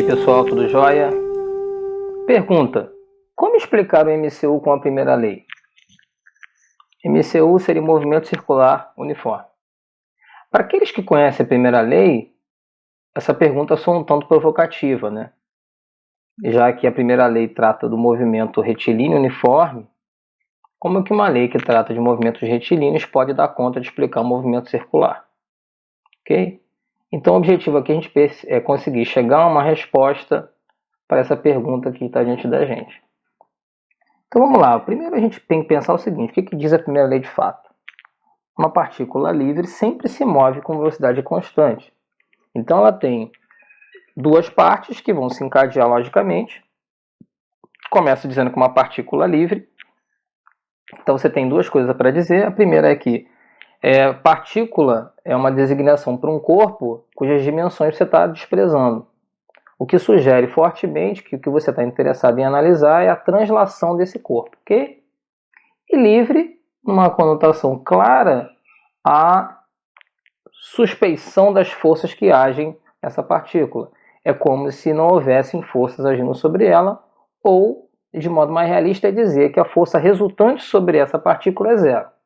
pessoal, tudo jóia? Pergunta: como explicar o MCU com a primeira lei? MCU seria movimento circular uniforme. Para aqueles que conhecem a primeira lei, essa pergunta soa um tanto provocativa, né? Já que a primeira lei trata do movimento retilíneo uniforme, como que uma lei que trata de movimentos retilíneos pode dar conta de explicar o movimento circular? Ok? Então o objetivo aqui é conseguir chegar a uma resposta para essa pergunta que está diante da gente. Então vamos lá, primeiro a gente tem que pensar o seguinte: o que diz a primeira lei de fato? Uma partícula livre sempre se move com velocidade constante. Então ela tem duas partes que vão se encadear logicamente. Começa dizendo que uma partícula livre. Então você tem duas coisas para dizer. A primeira é que partícula é uma designação para um corpo cujas dimensões você está desprezando. O que sugere fortemente que o que você está interessado em analisar é a translação desse corpo, ok? E livre, numa conotação clara, a suspeição das forças que agem nessa partícula. É como se não houvessem forças agindo sobre ela, ou, de modo mais realista, é dizer que a força resultante sobre essa partícula é zero.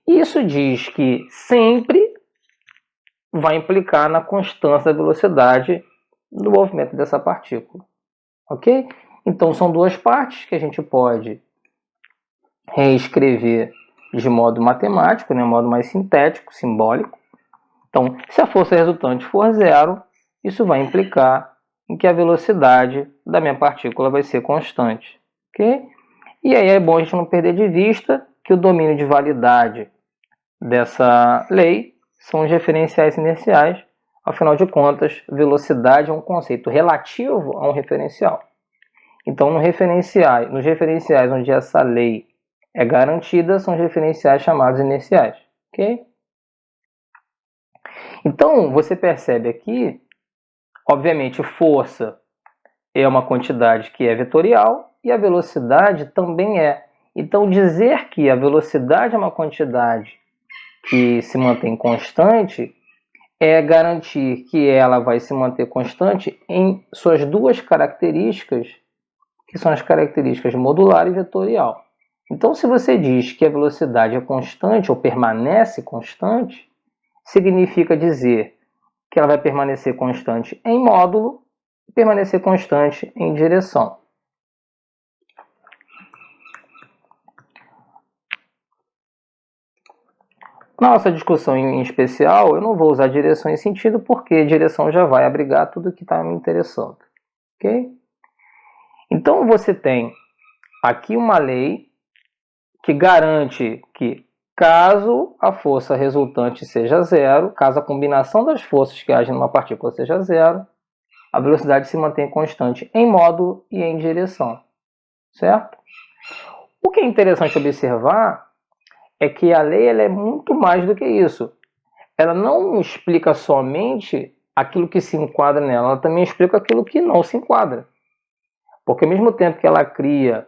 Isso diz que sempre vai implicar na constância da velocidade do movimento dessa partícula, ok? Então são duas partes que a gente pode reescrever de modo matemático, né, modo mais sintético, simbólico. Então, se a força resultante for zero, isso vai implicar em que a velocidade da minha partícula vai ser constante, ok? E aí é bom a gente não perder de vista que o domínio de validade dessa lei são os referenciais inerciais. Afinal de contas, velocidade é um conceito relativo a um referencial. Então, nos referenciais onde essa lei é garantida, são os referenciais chamados inerciais. Ok? Então, você percebe aqui, obviamente, força é uma quantidade que é vetorial e a velocidade também é. Então, dizer que a velocidade é uma quantidade que se mantém constante é garantir que ela vai se manter constante em suas duas características, que são as características modular e vetorial. Então, se você diz que a velocidade é constante ou permanece constante, significa dizer que ela vai permanecer constante em módulo e permanecer constante em direção. Na nossa discussão em especial, eu não vou usar direção e sentido, porque direção já vai abrigar tudo que está me interessando. Ok? Então você tem aqui uma lei que garante que, caso a força resultante seja zero, caso a combinação das forças que agem numa partícula seja zero, a velocidade se mantém constante em módulo e em direção. Certo? O que é interessante observar é que a lei ela é muito mais do que isso. Ela não explica somente aquilo que se enquadra nela, ela também explica aquilo que não se enquadra. Porque ao mesmo tempo que ela cria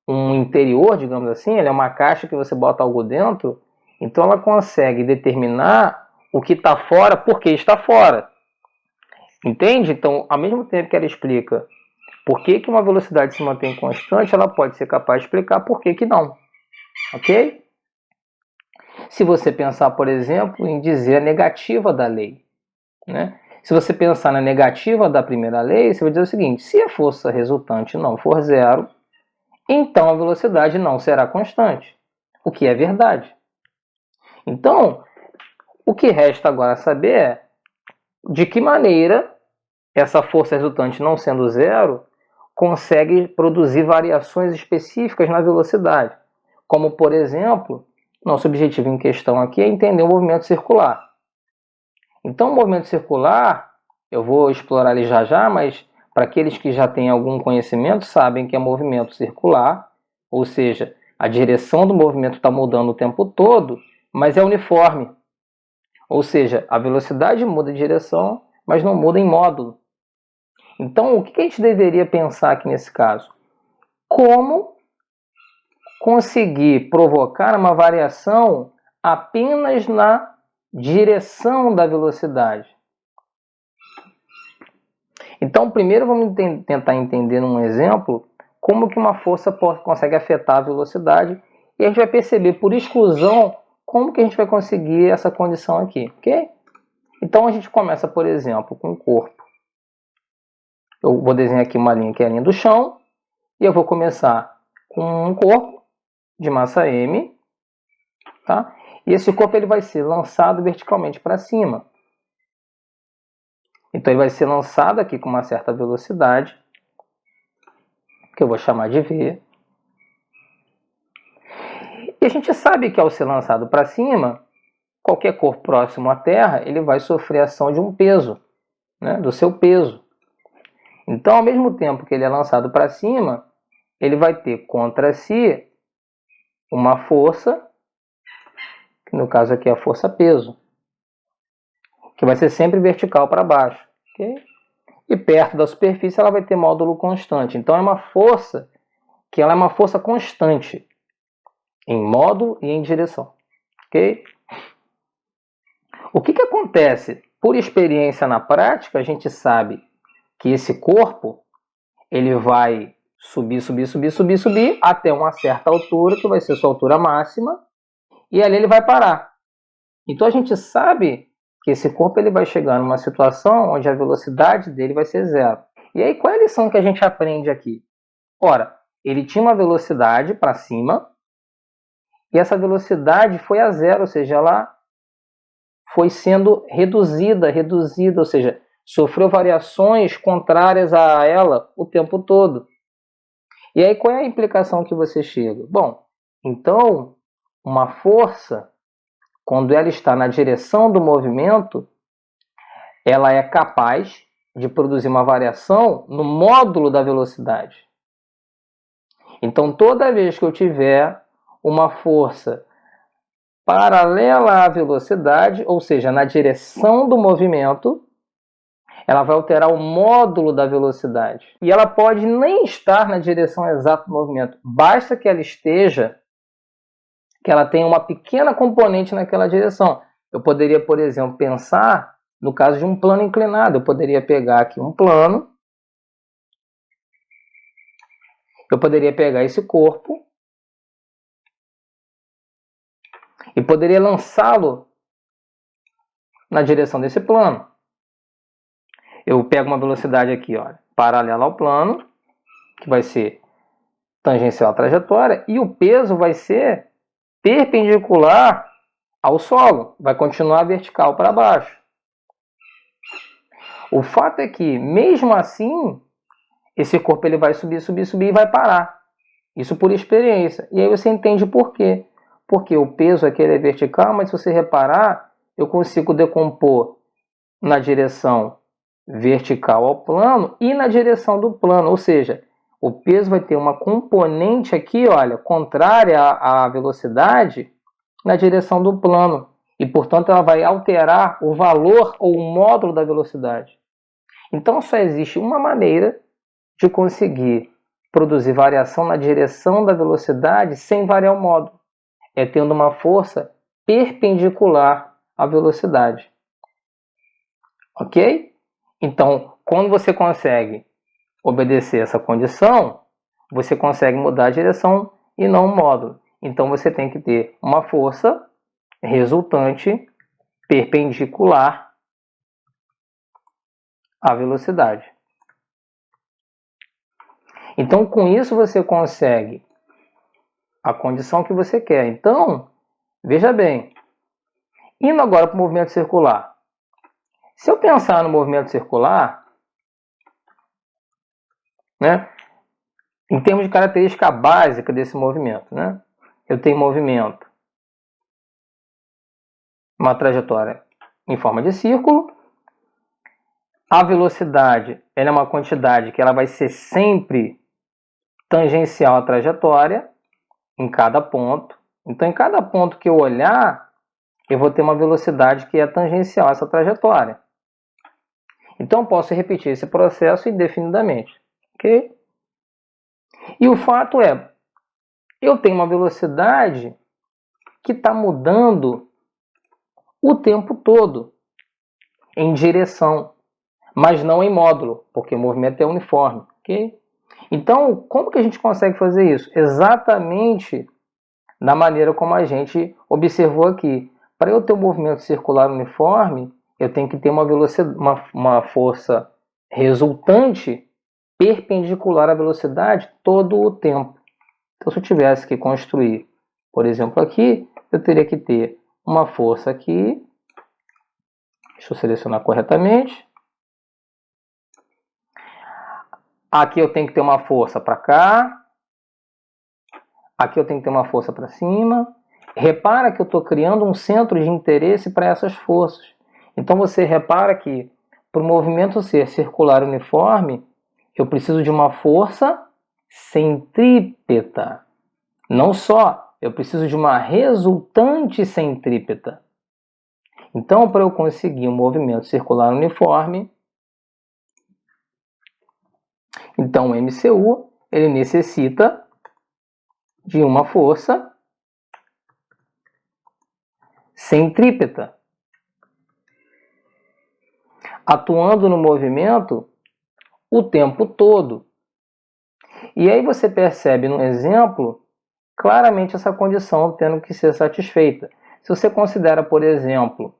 um interior, digamos assim, ela é uma caixa que você bota algo dentro, então ela consegue determinar o que está fora porque está fora. Entende? Então, ao mesmo tempo que ela explica por que uma velocidade se mantém constante, ela pode ser capaz de explicar por que não. Ok? Se você pensar, por exemplo, em dizer a negativa da lei, né? Se você pensar na negativa da primeira lei, você vai dizer o seguinte: se a força resultante não for zero, então a velocidade não será constante, o que é verdade. Então, o que resta agora saber é de que maneira essa força resultante não sendo zero consegue produzir variações específicas na velocidade. Como, por exemplo, nosso objetivo em questão aqui é entender o movimento circular. Então, o movimento circular, eu vou explorar ele já, mas para aqueles que já têm algum conhecimento, sabem que é movimento circular, ou seja, a direção do movimento está mudando o tempo todo, mas é uniforme. Ou seja, a velocidade muda de direção, mas não muda em módulo. Então, o que a gente deveria pensar aqui nesse caso? Como conseguir provocar uma variação apenas na direção da velocidade? Então, primeiro vamos tentar entender num exemplo como que uma força consegue afetar a velocidade e a gente vai perceber por exclusão como que a gente vai conseguir essa condição aqui, ok? Então a gente começa, por exemplo, com o corpo. Eu vou desenhar aqui uma linha que é a linha do chão e eu vou começar com um corpo de massa M, tá? E esse corpo ele vai ser lançado verticalmente para cima. Então ele vai ser lançado aqui com uma certa velocidade, que eu vou chamar de V. E a gente sabe que ao ser lançado para cima, qualquer corpo próximo à Terra, ele vai sofrer ação de um peso, né, do seu peso. Então, ao mesmo tempo que ele é lançado para cima, ele vai ter contra si uma força, que no caso aqui é a força peso, que vai ser sempre vertical para baixo. Okay? E perto da superfície ela vai ter módulo constante. Então é uma força que ela é uma força constante em módulo e em direção. Okay? O que acontece? Por experiência na prática, a gente sabe que esse corpo ele vai subir até uma certa altura, que vai ser sua altura máxima, e ali ele vai parar. Então a gente sabe que esse corpo ele vai chegar numa situação onde a velocidade dele vai ser zero. E aí qual é a lição que a gente aprende aqui? Ora, ele tinha uma velocidade para cima, e essa velocidade foi a zero, ou seja, ela foi sendo reduzida, ou seja, sofreu variações contrárias a ela o tempo todo. E aí qual é a implicação que você chega? Bom, então uma força, quando ela está na direção do movimento, ela é capaz de produzir uma variação no módulo da velocidade. Então toda vez que eu tiver uma força paralela à velocidade, ou seja, na direção do movimento, ela vai alterar o módulo da velocidade. E ela pode nem estar na direção exata do movimento. Basta que ela esteja, que ela tenha uma pequena componente naquela direção. Eu poderia, por exemplo, pensar no caso de um plano inclinado. Eu poderia pegar aqui um plano. Eu poderia pegar esse corpo e poderia lançá-lo na direção desse plano. Eu pego uma velocidade aqui, ó, paralela ao plano, que vai ser tangencial à trajetória, e o peso vai ser perpendicular ao solo, vai continuar vertical para baixo. O fato é que, mesmo assim, esse corpo ele vai subir e vai parar. Isso por experiência. E aí você entende por quê. Porque o peso aqui é vertical, mas se você reparar, eu consigo decompor na direção vertical ao plano e na direção do plano, ou seja, o peso vai ter uma componente aqui, olha, contrária à velocidade na direção do plano e, portanto, ela vai alterar o valor ou o módulo da velocidade. Então, só existe uma maneira de conseguir produzir variação na direção da velocidade sem variar o módulo, é tendo uma força perpendicular à velocidade. Ok? Então, quando você consegue obedecer essa condição, você consegue mudar a direção e não o módulo. Então, você tem que ter uma força resultante perpendicular à velocidade. Então, com isso, você consegue a condição que você quer. Então, veja bem, indo agora para o movimento circular. Se eu pensar no movimento circular, né, em termos de característica básica desse movimento, né, eu tenho movimento, uma trajetória em forma de círculo. A velocidade ela é uma quantidade que ela vai ser sempre tangencial à trajetória em cada ponto. Então, em cada ponto que eu olhar, eu vou ter uma velocidade que é tangencial a essa trajetória. Então, eu posso repetir esse processo indefinidamente. Ok? E o fato é, eu tenho uma velocidade que está mudando o tempo todo em direção. mas não em módulo, porque o movimento é uniforme, ok? Então, como que a gente consegue fazer isso? Exatamente da maneira como a gente observou aqui. Para eu ter um movimento circular uniforme, eu tenho que ter uma força resultante perpendicular à velocidade todo o tempo. Então, se eu tivesse que construir, por exemplo, aqui, eu teria que ter uma força aqui. Deixa eu selecionar corretamente. Aqui eu tenho que ter uma força para cá. Aqui eu tenho que ter uma força para cima. Repara que eu estou criando um centro de interesse para essas forças. Então você repara que para o movimento ser circular uniforme, eu preciso de uma força centrípeta. Não só, eu preciso de uma resultante centrípeta. Então, para eu conseguir um movimento circular uniforme, então o MCU ele necessita de uma força centrípeta, atuando no movimento o tempo todo. E aí você percebe no exemplo claramente essa condição tendo que ser satisfeita. Se você considera, por exemplo,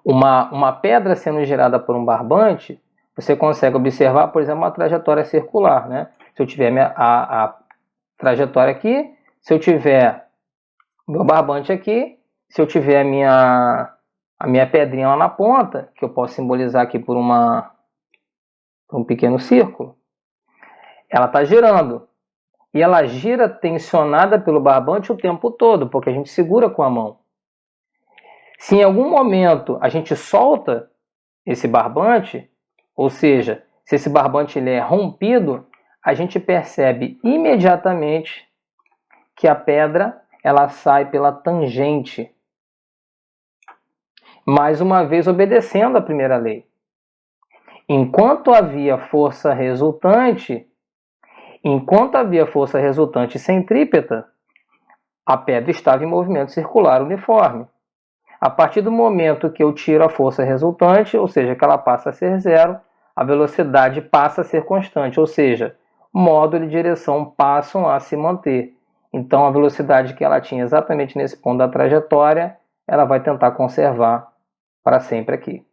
uma pedra sendo girada por um barbante, você consegue observar, por exemplo, uma trajetória circular, né? Se eu tiver a trajetória aqui, se eu tiver meu barbante aqui, se eu tiver a minha pedrinha lá na ponta, que eu posso simbolizar aqui por um pequeno círculo, ela está girando. E ela gira tensionada pelo barbante o tempo todo, porque a gente segura com a mão. Se em algum momento a gente solta esse barbante, ou seja, se esse barbante ele é rompido, a gente percebe imediatamente que a pedra ela sai pela tangente. Mais uma vez obedecendo a primeira lei. Enquanto havia força resultante centrípeta, a pedra estava em movimento circular uniforme. A partir do momento que eu tiro a força resultante, ou seja, que ela passa a ser zero, a velocidade passa a ser constante, ou seja, módulo e direção passam a se manter. Então, a velocidade que ela tinha exatamente nesse ponto da trajetória, ela vai tentar conservar para sempre aqui.